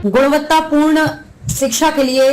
गुणवत्तापूर्ण शिक्षा के लिए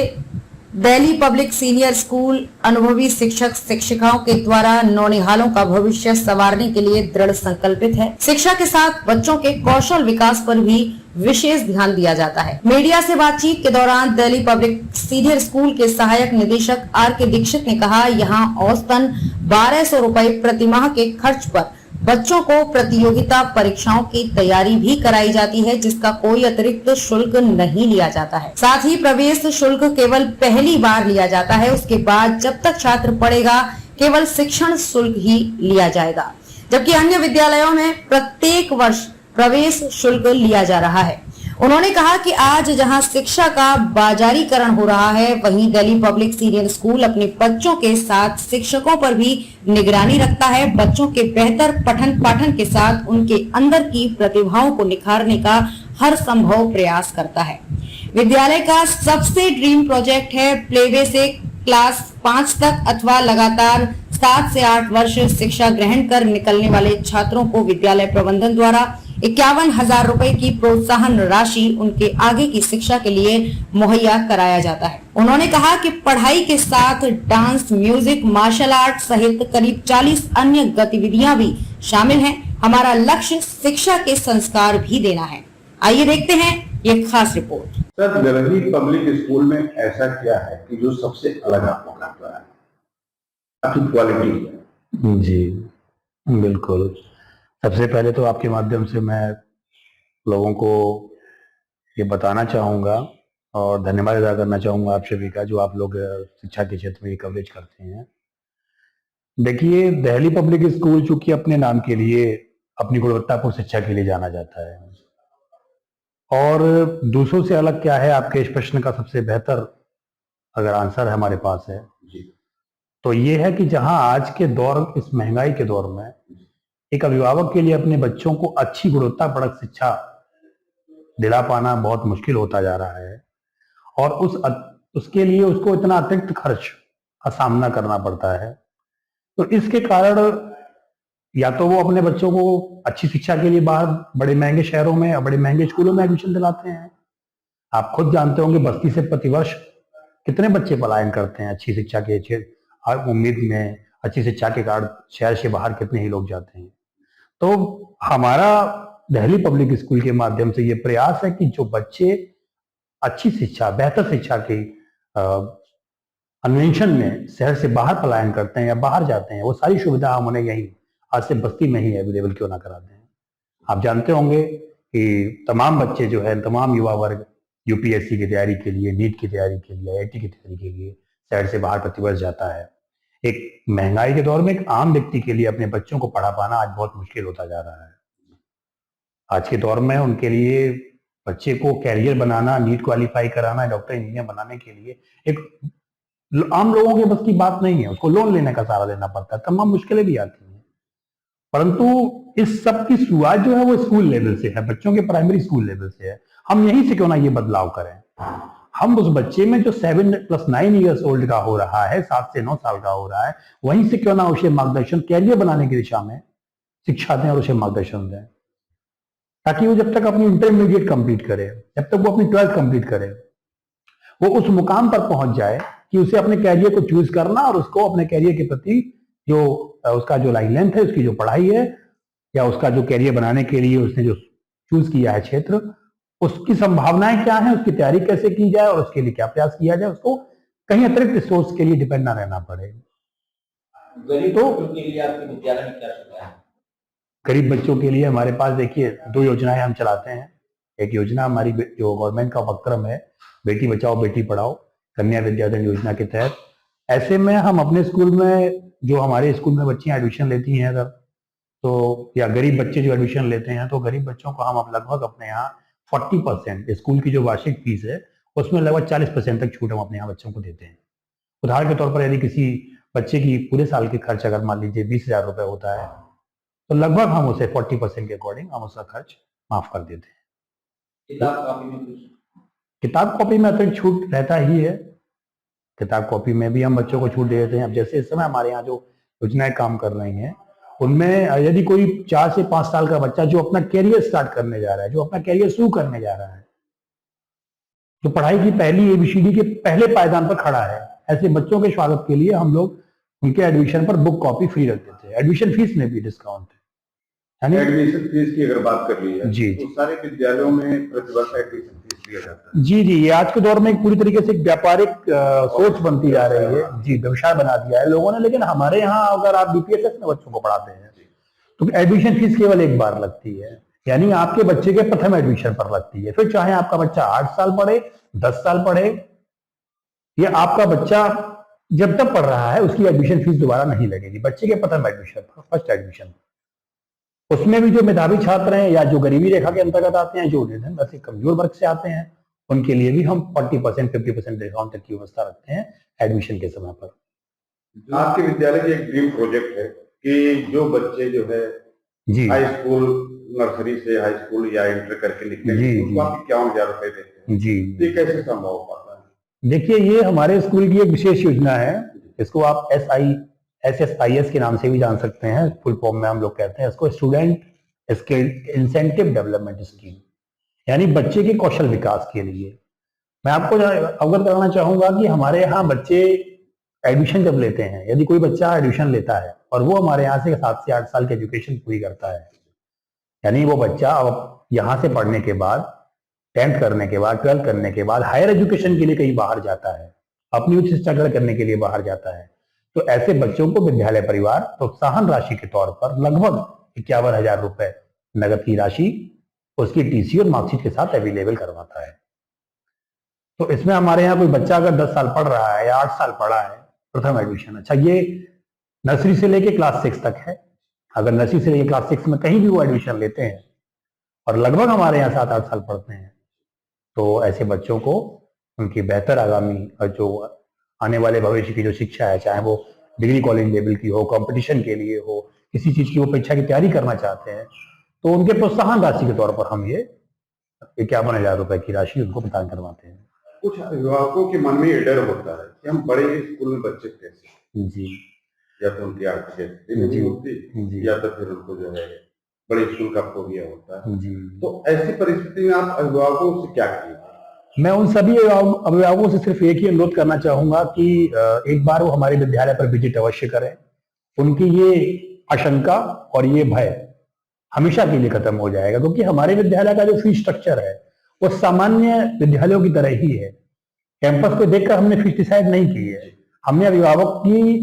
दिल्ली पब्लिक सीनियर स्कूल अनुभवी शिक्षक शिक्षिकाओं के द्वारा नौनिहालों का भविष्य संवारने के लिए दृढ़ संकल्पित है। शिक्षा के साथ बच्चों के कौशल विकास पर भी विशेष ध्यान दिया जाता है। मीडिया से बातचीत के दौरान दिल्ली पब्लिक सीनियर स्कूल के सहायक निदेशक आर.के. दीक्षित ने कहा, यहाँ औसतन 1200 रुपए प्रतिमाह के खर्च पर बच्चों को प्रतियोगिता परीक्षाओं की तैयारी भी कराई जाती है, जिसका कोई अतिरिक्त शुल्क नहीं लिया जाता है। साथ ही प्रवेश शुल्क केवल पहली बार लिया जाता है, उसके बाद जब तक छात्र पढ़ेगा केवल शिक्षण शुल्क ही लिया जाएगा, जबकि अन्य विद्यालयों में प्रत्येक वर्ष प्रवेश शुल्क लिया जा रहा है। उन्होंने कहा कि आज जहां शिक्षा का बाजारीकरण हो रहा है, वहीं दिल्ली पब्लिक सीनियर स्कूल अपने बच्चों के साथ शिक्षकों पर भी निगरानी रखता है। बच्चों के बेहतर पठन पाठन के साथ उनके अंदर की प्रतिभाओं को निखारने का हर संभव प्रयास करता है। विद्यालय का सबसे ड्रीम प्रोजेक्ट है प्लेवे से क्लास 5 तक अथवा लगातार 7 से 8 वर्ष शिक्षा ग्रहण कर निकलने वाले छात्रों को विद्यालय प्रबंधन द्वारा 51,000 रुपए की प्रोत्साहन राशि उनके आगे की शिक्षा के लिए मुहैया कराया जाता है। उन्होंने कहा कि पढ़ाई के साथ डांस, म्यूजिक, मार्शल आर्ट सहित करीब 40 अन्य गतिविधियां भी शामिल हैं। हमारा लक्ष्य शिक्षा के संस्कार भी देना है। आइए देखते हैं ये खास report. Sir, Delhi public school में ऐसा क्या है कि जो सबसे अलग आपको लगता है, आपकी क्वालिटी है? जी बिल्कुल। सबसे पहले तो आपके माध्यम से मैं लोगों को ये बताना चाहूँगा और धन्यवाद अदा करना चाहूँगा आप सभी का, जो आप लोग शिक्षा के क्षेत्र में ये कवरेज करते हैं। देखिए, दिल्ली पब्लिक स्कूल चूंकि अपने नाम के लिए अपनी गुणवत्तापूर्ण शिक्षा के लिए जाना जाता है, और दूसरों से अलग क्या है, आपके इस प्रश्न का सबसे बेहतर अगर आंसर हमारे पास है तो ये है कि जहां आज के दौर, इस महंगाई के दौर में एक अभिभावक के लिए अपने बच्चों को अच्छी गुणवत्तापूर्ण शिक्षा दिला पाना बहुत मुश्किल होता जा रहा है, और उसके लिए उसको इतना अतिरिक्त खर्च का सामना करना पड़ता है। तो इसके कारण या तो वो अपने बच्चों को अच्छी शिक्षा के लिए बाहर बड़े महंगे शहरों में या बड़े महंगे स्कूलों में एडमिशन दिलाते हैं। आप खुद जानते होंगे बस्ती से प्रतिवर्ष कितने बच्चे पलायन करते हैं अच्छी शिक्षा के उम्मीद में, अच्छी शिक्षा के कारण शहर से बाहर कितने ही लोग जाते हैं। तो हमारा दिल्ली पब्लिक स्कूल के माध्यम से ये प्रयास है कि जो बच्चे अच्छी शिक्षा, बेहतर शिक्षा के अन्वेषण में शहर से बाहर पलायन करते हैं या बाहर जाते हैं, वो सारी सुविधा हम उन्हें यहीं आज से बस्ती में ही अवेलेबल क्यों ना कराते हैं। आप जानते होंगे कि तमाम बच्चे जो है, तमाम युवा वर्ग यूपीएससी की तैयारी के लिए, नीट की तैयारी के लिए, आईआईटी की तैयारी के लिए शहर से बाहर प्रतिवर्ष जाता है। एक महंगाई के दौर में एक आम व्यक्ति के लिए अपने बच्चों को पढ़ा पाना आज बहुत मुश्किल होता जा रहा है। आज के दौर में उनके लिए बच्चे को कैरियर बनाना, नीट क्वालिफाई कराना, डॉक्टर इंजीनियर बनाने के लिए एक आम लोगों के बस की बात नहीं है। उसको लोन लेने का सहारा लेना पड़ता है, तमाम मुश्किलें भी आती हैं। परंतु इस सब की शुरुआत जो है वो स्कूल लेवल से है, बच्चों के प्राइमरी स्कूल लेवल से है। हम यहीं से क्यों ना ये बदलाव करें। हम उस बच्चे में जो 7 + 9 ईयर्स ओल्ड का हो रहा है, 7 से 9 साल का हो रहा है, वहीं से क्यों ना उसे मार्गदर्शन, कैरियर बनाने की दिशा में शिक्षा दें और उसे मार्गदर्शन दें, ताकि वो जब तक अपनी इंटरमीडिएट कंप्लीट करे, जब तक वो अपनी 12th कंप्लीट करे, वो उस मुकाम पर पहुंच जाए कि उसे अपने कैरियर को चूज करना और उसको अपने कैरियर के प्रति जो उसका जो लाइन लेंथ है, उसकी जो पढ़ाई है या उसका जो कैरियर बनाने के लिए उसने जो चूज किया है क्षेत्र, उसकी संभावनाएं क्या है, उसकी तैयारी कैसे की जाए और उसके लिए क्या प्रयास किया जाए, उसको कहीं अतिरिक्त सोर्स के लिए डिपेंड ना रहना पड़े। गरीब बच्चों के लिए आपके विद्यालय में क्या सुविधा है? गरीब बच्चों के लिए हमारे पास देखिए 2 योजनाएं हम चलाते हैं। एक योजना हमारी जो गवर्नमेंट का उपक्रम है, बेटी बचाओ बेटी पढ़ाओ कन्या विद्याधन योजना के तहत। ऐसे में हम अपने स्कूल में, जो हमारे स्कूल में बच्चियां एडमिशन लेती हैं अगर, तो या गरीब बच्चे जो एडमिशन लेते हैं, तो गरीब बच्चों को हम अब लगभग अपने यहाँ 40% स्कूल की जो वार्षिक फीस है उसमें लगभग 40% तक छूट हम अपने यहाँ बच्चों को देते हैं। उदाहरण के तौर पर यदि किसी बच्चे की पूरे साल की खर्च अगर मान लीजिए 20,000 रुपए होता है, तो लगभग हम उसे 40% के अकॉर्डिंग हम उसका खर्च माफ कर देते हैं। किताब कॉपी में अतिरिक्त छूट रहता ही है। किताब कॉपी में भी हम बच्चों को छूट दे देते हैं। अब जैसे इस समय हमारे यहाँ जो योजनाएं काम कर रही हैं, उनमें यदि कोई 4 से 5 साल का बच्चा जो अपना कैरियर स्टार्ट करने जा रहा है, जो अपना कैरियर शुरू करने जा रहा है, जो पढ़ाई की पहली ABCD के पहले पायदान पर खड़ा है, ऐसे बच्चों के स्वागत के लिए हम लोग उनके एडमिशन पर बुक कॉपी फ्री रख देते हैं। एडमिशन फीस में भी डिस्काउंट है। एडमिशन फीस की अगर बात कर ली है जी, तो सारे विद्यालयों में प्रतिवर्ष एडमिशन फीस लिया जाता है। जी जी, ये आज के दौर में एक पूरी तरीके से एक व्यापारिक सोच बनती जा रही है जी, व्यवसाय बना दिया है लोगों ने। लेकिन हमारे यहाँ अगर आप BPSS में बच्चों को पढ़ाते हैं तो एडमिशन फीस केवल एक बार लगती है, यानी आपके बच्चे के प्रथम एडमिशन पर लगती है। फिर चाहे आपका बच्चा 8 साल पढ़े, 10 साल पढ़े, या आपका बच्चा जब तक पढ़ रहा है उसकी एडमिशन फीस दोबारा नहीं लगेगी। बच्चे के प्रथम एडमिशन पर, फर्स्ट एडमिशन, उसमें भी जो मेधावी छात्र हैं या जो गरीबी रेखा के अंतर्गत आते हैं, जो निर्धन वैसे कमजोर वर्ग से आते हैं, उनके लिए भी हम 40% 50% डिस्काउंट तक की व्यवस्था रखते हैं एडमिशन के समय पर। आपके विद्यालय की एक ड्रीम प्रोजेक्ट है कि जो बच्चे जो है जी, हाई स्कूल, नर्सरी से हाई स्कूल या इंटर करके निकलेंगे उनको आप 51,000 रुपए देते हैं, जी, तो ये कैसे संभव हो पाता है? देखिए, ये हमारे स्कूल की एक विशेष योजना है। इसको आप SSIS के नाम से भी जान सकते हैं, फुल फॉर्म में हम लोग कहते हैं इसको स्टूडेंट इंसेंटिव डेवलपमेंट स्कीम, यानी बच्चे के कौशल विकास के लिए। मैं आपको अवगत कराना चाहूंगा कि हमारे यहाँ बच्चे एडमिशन जब लेते हैं, यदि कोई बच्चा एडमिशन लेता है और वो हमारे यहाँ से 7 से 8 साल की एजुकेशन पूरी करता है, यानी वो बच्चा अब यहाँ से पढ़ने के बाद, 10th करने के बाद, 12th करने के बाद हायर एजुकेशन के लिए कहीं बाहर जाता है, अपनी उच्च शिक्षा ग्रहण करने के लिए बाहर जाता है, तो ऐसे बच्चों को विद्यालय परिवार प्रोत्साहन राशि के तौर पर लगभग 51,000 रुपए नगद की राशि उसकी TC और मार्कशीट के साथ अवेलेबल करवाता है। तो इसमें हमारे यहाँ कोई बच्चा अगर 10 साल पढ़ रहा है या 8 साल पढ़ा है, प्रथम एडमिशन, अच्छा ये नर्सरी से लेके क्लास 6 तक है, अगर नर्सरी से लेके क्लास 6 में कहीं भी वो एडमिशन लेते हैं और लगभग हमारे यहाँ 7-8 साल पढ़ते हैं, तो ऐसे बच्चों को उनकी बेहतर आगामी और जो आने वाले भविष्य की जो शिक्षा है, चाहे वो डिग्री कॉलेज लेवल की हो, कंपटीशन के लिए हो, किसी चीज की वो परीक्षा की तैयारी करना चाहते हैं, तो उनके प्रोत्साहन राशि के तौर पर हम ये 51,000 रुपए की राशि उनको प्रदान करवाते हैं। कुछ अभिभावकों के मन में ये डर होता है कि हम बड़े स्कूल में बच्चे कैसे, जी, या तो उनकी आर्थिक स्थिति नहीं होती जी, या तो फिर उनको जो है बड़े स्कूल का फोबिया होता है। जी, तो ऐसी परिस्थिति में आप अभिभावकों से क्या कहिए? मैं उन सभी अभिभावकों से सिर्फ एक ही अनुरोध करना चाहूंगा कि एक बार वो हमारे विद्यालय पर विजिट अवश्य करें। उनकी ये आशंका और ये भय हमेशा के लिए खत्म हो जाएगा, क्योंकि हमारे विद्यालय का जो फीस स्ट्रक्चर है वो सामान्य विद्यालयों की तरह ही है। कैंपस को देखकर हमने फीस डिसाइड नहीं की है, हमने अभिभावक की,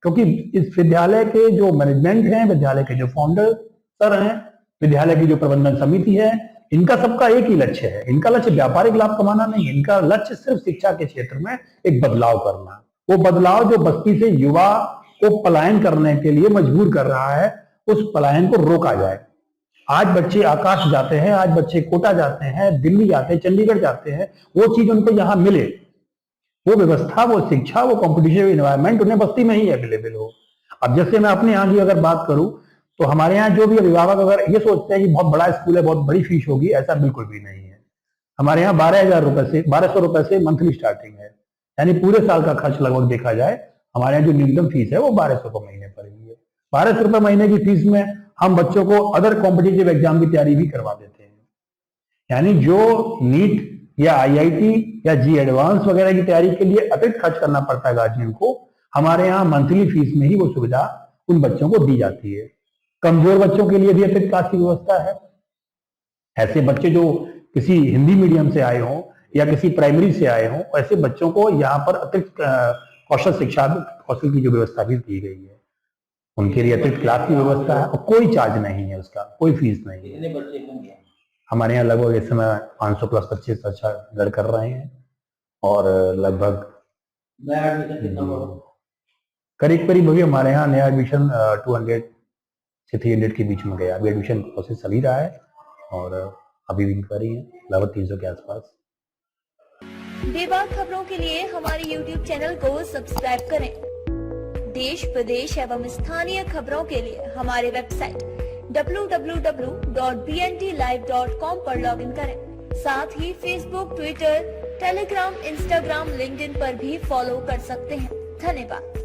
क्योंकि इस विद्यालय के जो मैनेजमेंट है, विद्यालय के जो फाउंडर सर हैं, विद्यालय की जो प्रबंधन समिति है, इनका सबका एक ही लक्ष्य है। इनका लक्ष्य व्यापारिक लाभ कमाना नहीं, इनका लक्ष्य सिर्फ शिक्षा के क्षेत्र में एक बदलाव करना। वो बदलाव जो बस्ती से युवा को पलायन करने के लिए मजबूर कर रहा है, उस पलायन को रोका जाए। आज बच्चे आकाश जाते हैं, आज बच्चे कोटा जाते हैं, दिल्ली जाते हैं, चंडीगढ़ जाते हैं, वो चीज उनको यहाँ मिले, वो व्यवस्था, वो शिक्षा, वो कॉम्पिटिटिव एनवायरनमेंट उन्हें बस्ती में ही अवेलेबल हो। अब जैसे मैं अपने यहाँ की अगर बात करूं, तो हमारे यहाँ जो भी अभिभावक अगर ये सोचते हैं कि बहुत बड़ा स्कूल है, बहुत बड़ी फीस होगी, ऐसा बिल्कुल भी नहीं है। हमारे यहाँ 12,000 रुपए से मंथली स्टार्टिंग है, यानी पूरे साल का खर्च लगभग देखा जाए हमारे यहाँ जो न्यूनतम फीस है वो 1,200 रुपए महीने पड़ेगी। 1,200 रुपए महीने की फीस में हम बच्चों को अदर कॉम्पिटिटिव एग्जाम की तैयारी भी करवा देते हैं, यानी जो नीट या IIT या जी एडवांस वगैरह की तैयारी के लिए अतिरिक्त खर्च करना पड़ता है गार्जियन को, हमारे यहाँ मंथली फीस में ही वो सुविधा उन बच्चों को दी जाती है। कमजोर बच्चों के लिए भी अतिरिक्त क्लास की व्यवस्था है। ऐसे बच्चे जो किसी हिंदी मीडियम से आए हों या किसी प्राइमरी से आए हों, ऐसे बच्चों को यहाँ पर अतिरिक्त कौशल शिक्षा, कौशल की जो व्यवस्था भी की गई है, उनके लिए अतिरिक्त क्लास की व्यवस्था है और कोई चार्ज नहीं है, उसका कोई फीस नहीं है। हमारे यहाँ लगभग इस समय 500 प्लस बच्चे अच्छा घर कर रहे हैं और लगभग करीब अभी हमारे यहाँ नया एडमिशन 200 से 300 के बीच में गया। अभी एडमिशन प्रोसेस चल ही रहा है और अभी भी इंक्वायरी है लगभग 300 के आसपास। बेबाक खबरों के लिए हमारे YouTube चैनल को सब्सक्राइब करें। देश, प्रदेश एवं स्थानीय खबरों के लिए हमारे वेबसाइट www.bntlive.com पर लॉगिन करें। साथ ही Facebook, Twitter, Telegram, Instagram, LinkedIn पर भी फॉलो कर सकते हैं। धन्यवाद।